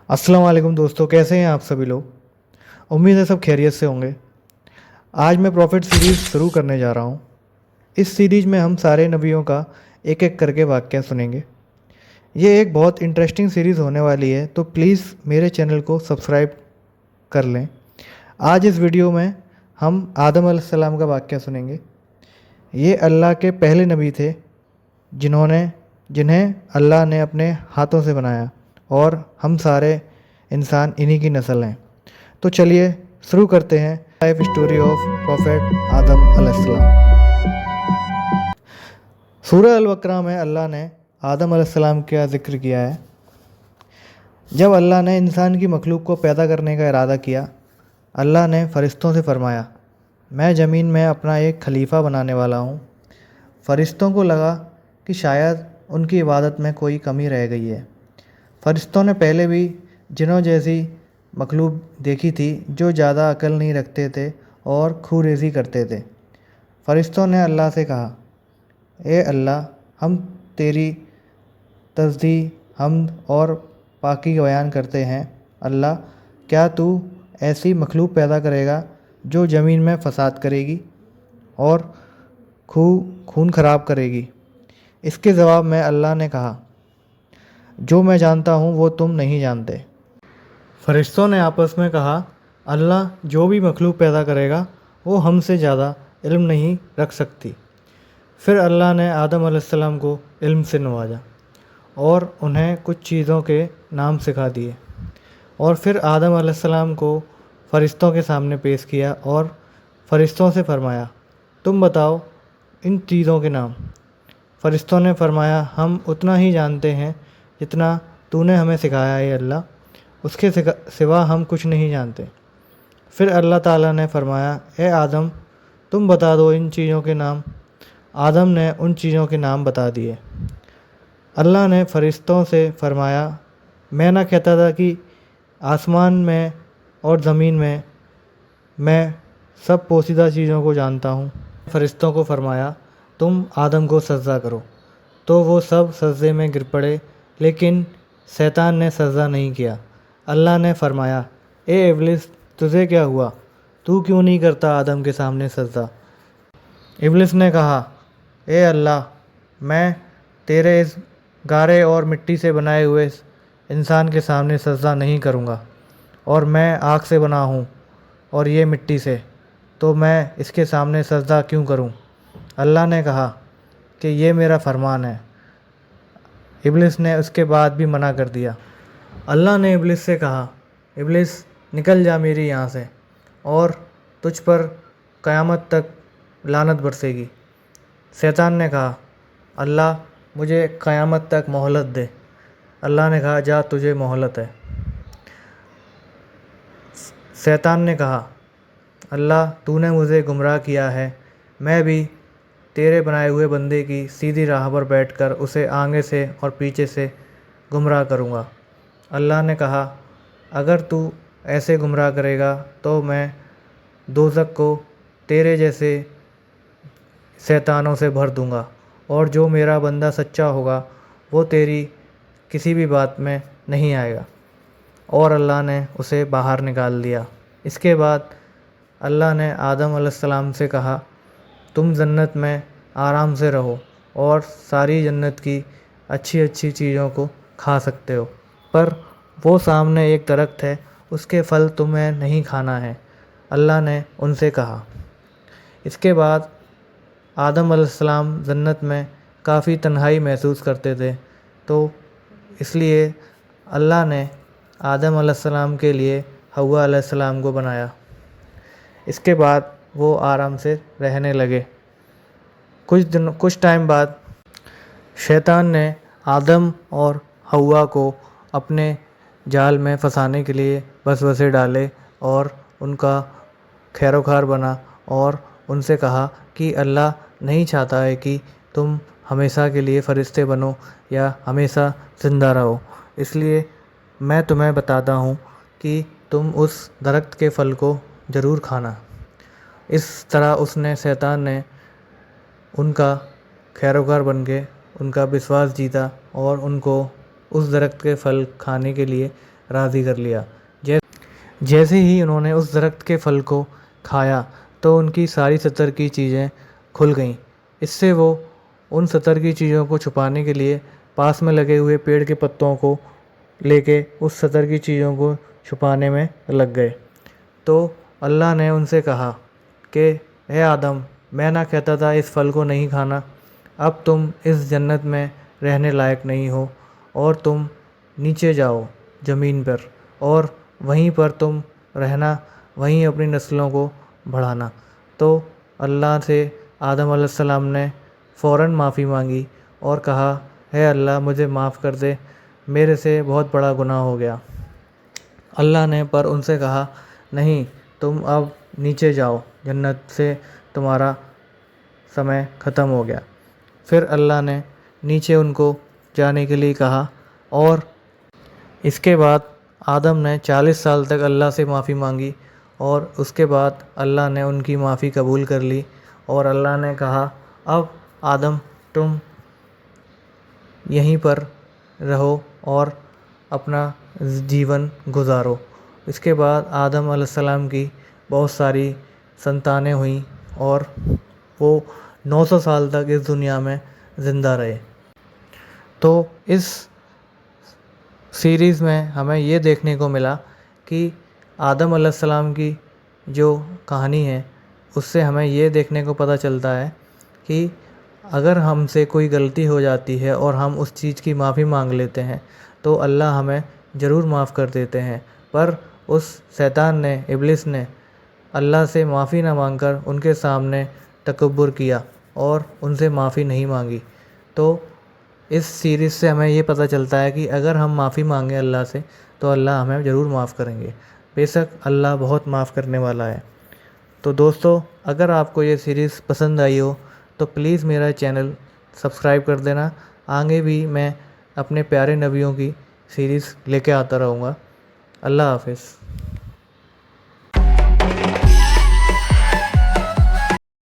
अस्सलाम वालेकुम दोस्तों, कैसे हैं आप सभी लोग। उम्मीद है सब खैरियत से होंगे। आज मैं प्रॉफिट सीरीज़ शुरू करने जा रहा हूँ। इस सीरीज़ में हम सारे नबियों का एक एक करके वाक़या सुनेंगे। ये एक बहुत इंटरेस्टिंग सीरीज़ होने वाली है, तो प्लीज़ मेरे चैनल को सब्सक्राइब कर लें। आज इस वीडियो में हम आदम अलैहिस्सलाम का वाक़या सुनेंगे। ये अल्लाह के पहले नबी थे जिन्हें अल्लाह ने अपने हाथों से बनाया, और हम सारे इंसान इन्हीं की नस्ल हैं। तो चलिए शुरू करते हैं लाइफ स्टोरी ऑफ प्रॉफेट आदम अलैहिस्सलाम। सूरह अल-बकरा में अल्लाह ने आदम अलैहिस्सलाम का ज़िक्र किया है। जब अल्लाह ने इंसान की मखलूक को पैदा करने का इरादा किया, अल्लाह ने फ़रिश्तों से फ़रमाया, मैं ज़मीन में अपना एक खलीफा बनाने वाला हूँ। फ़रिश्तों को लगा कि शायद उनकी इबादत में कोई कमी रह गई है। फ़रिश्तों ने पहले भी जिन्नों जैसी मखलूक देखी थी जो ज़्यादा अकल नहीं रखते थे और खूरेज़ी करते थे। फ़रिश्तों ने अल्लाह से कहा, ए अल्लाह, हम तेरी तस्दीह, हम्द और पाकी बयान करते हैं। अल्लाह, क्या तू ऐसी मखलूक पैदा करेगा जो ज़मीन में फ़साद करेगी और खून खराब करेगी। इसके जवाब में अल्लाह ने कहा, जो मैं जानता हूँ वो तुम नहीं जानते। फ़रिश्तों ने आपस में कहा, अल्लाह जो भी मखलूक पैदा करेगा वो हमसे ज़्यादा इल्म नहीं रख सकती। फिर अल्लाह ने आदम अलैहिस्सलाम को इल्म से नवाजा और उन्हें कुछ चीज़ों के नाम सिखा दिए, और फिर आदम अलैहिस्सलाम को फ़रिश्तों के सामने पेश किया और फ़रिश्तों से फ़रमाया, तुम बताओ इन चीज़ों के नाम। फ़रिश्तों ने फ़रमाया, हम उतना ही जानते हैं जितना तूने हमें सिखाया है अल्लाह, उसके सिवा हम कुछ नहीं जानते। फिर अल्लाह ताला ने फ़रमाया, ए आदम, तुम बता दो इन चीज़ों के नाम। आदम ने उन चीज़ों के नाम बता दिए। अल्लाह ने फ़रिश्तों से फ़रमाया, मैं ना कहता था कि आसमान में और ज़मीन में मैं सब पोशीदा चीज़ों को जानता हूँ। फ़रिश्तों को फ़रमाया, तुम आदम को सजदा करो, तो वो सब सजदे में गिर पड़े, लेकिन शैतान ने सजदा नहीं किया। अल्लाह ने फ़रमाया, ए इब्लिस, तुझे क्या हुआ, तू क्यों नहीं करता आदम के सामने सजदा। इब्लिस ने कहा, ए अल्लाह, मैं तेरे इस गारे और मिट्टी से बनाए हुए इंसान के सामने सजदा नहीं करूँगा, और मैं आग से बना हूँ और ये मिट्टी से, तो मैं इसके सामने सजदा क्यों करूँ। अल्लाह ने कहा कि ये मेरा फरमान है। इब्लिस ने उसके बाद भी मना कर दिया। अल्लाह ने इब्लिस से कहा, इब्लिस, निकल जा मेरी यहाँ से, और तुझ पर क़यामत तक लानत बरसेगी। शैतान ने कहा, अल्लाह, मुझे क़यामत तक मोहलत दे। अल्लाह ने कहा, जा, तुझे मोहलत है। शैतान ने कहा, अल्लाह, तूने मुझे गुमराह किया है, मैं भी तेरे बनाए हुए बंदे की सीधी राह पर बैठकर उसे आगे से और पीछे से गुमराह करूँगा। अल्लाह ने कहा, अगर तू ऐसे गुमराह करेगा तो मैं दोज़ख को तेरे जैसे शैतानों से भर दूँगा, और जो मेरा बंदा सच्चा होगा वो तेरी किसी भी बात में नहीं आएगा। और अल्लाह ने उसे बाहर निकाल दिया। इसके बाद अल्लाह ने आदम अलैहिस्सलाम से कहा, तुम जन्नत में आराम से रहो और सारी जन्नत की अच्छी अच्छी चीज़ों को खा सकते हो, पर वो सामने एक दरख्त है, उसके फल तुम्हें नहीं खाना है। अल्लाह ने उनसे कहा। इसके बाद आदम अलैहिस्सलाम जन्नत में काफ़ी तन्हाई महसूस करते थे, तो इसलिए अल्लाह ने आदम अलैहिस्सलाम के लिए हव्वा अलैहिस्सलाम को बनाया। इसके बाद वो आराम से रहने लगे। कुछ टाइम बाद शैतान ने आदम और हव्वा को अपने जाल में फंसाने के लिए वसवसे डाले और उनका खैरोखार बना, और उनसे कहा कि अल्लाह नहीं चाहता है कि तुम हमेशा के लिए फ़रिश्ते बनो या हमेशा ज़िंदा रहो, इसलिए मैं तुम्हें बताता हूँ कि तुम उस दरख्त के फल को ज़रूर खाना। इस तरह शैतान ने उनका खैरोखार बन के उनका विश्वास जीता और उनको उस दरख्त के फल खाने के लिए راضی کر لیا۔ جیسے ہی انہوں نے اس درخت کے پھل کو کھایا تو ان کی ساری 70 کی چیزیں کھل گئیں۔ اس سے وہ ان 70 کی چیزوں کو چھپانے کے لیے پاس میں لگے ہوئے پیڑ کے پتوں کو لے کے اس 70 کی چیزوں کو چھپانے میں لگ گئے۔ تو اللہ نے ان سے کہا کہ اے آدم، میں نہ کہتا تھا اس پھل کو نہیں کھانا؟ اب تم اس جنت میں رہنے لائق نہیں ہو، اور تم نیچے جاؤ زمین پر، اور وہیں پر تم رہنا، وہیں اپنی نسلوں کو بڑھانا۔ تو اللہ سے آدم علیہ السلام نے فوراً معافی مانگی اور کہا اے اللہ مجھے معاف کر دے، میرے سے بہت بڑا گناہ ہو گیا۔ اللہ نے پر ان سے کہا نہیں، تم اب نیچے جاؤ، جنت سے تمہارا سمے ختم ہو گیا۔ پھر اللہ نے نیچے ان کو جانے کے لیے کہا، اور اس کے بعد آدم نے 40 سال تک اللہ سے معافی مانگی، اور اس کے بعد اللہ نے ان کی معافی قبول کر لی، اور اللہ نے کہا اب آدم تم یہیں پر رہو اور اپنا جیون گزارو۔ اس کے بعد آدم علیہ السلام کی بہت ساری سنتانیں ہوئیں، اور وہ 900 سال تک اس دنیا میں زندہ رہے۔ تو اس سیریز میں ہمیں یہ دیکھنے کو ملا کہ آدم علیہ السلام کی جو کہانی ہے اس سے ہمیں یہ دیکھنے کو پتہ چلتا ہے کہ اگر ہم سے کوئی غلطی ہو جاتی ہے اور ہم اس چیز کی معافی مانگ لیتے ہیں تو اللہ ہمیں ضرور معاف کر دیتے ہیں، پر اس شیطان نے، ابلیس نے اللہ سے معافی نہ مانگ کر ان کے سامنے تکبر کیا اور ان سے معافی نہیں مانگی۔ تو اس سیریز سے ہمیں یہ پتہ چلتا ہے کہ اگر ہم معافی مانگیں اللہ سے تو اللہ ہمیں ضرور معاف کریں گے، بے شک اللہ بہت معاف کرنے والا ہے۔ تو دوستو، اگر آپ کو یہ سیریز پسند آئی ہو تو پلیز میرا چینل سبسکرائب کر دینا۔ آگے بھی میں اپنے پیارے نبیوں کی سیریز لے کے آتا رہوں گا۔ اللہ حافظ۔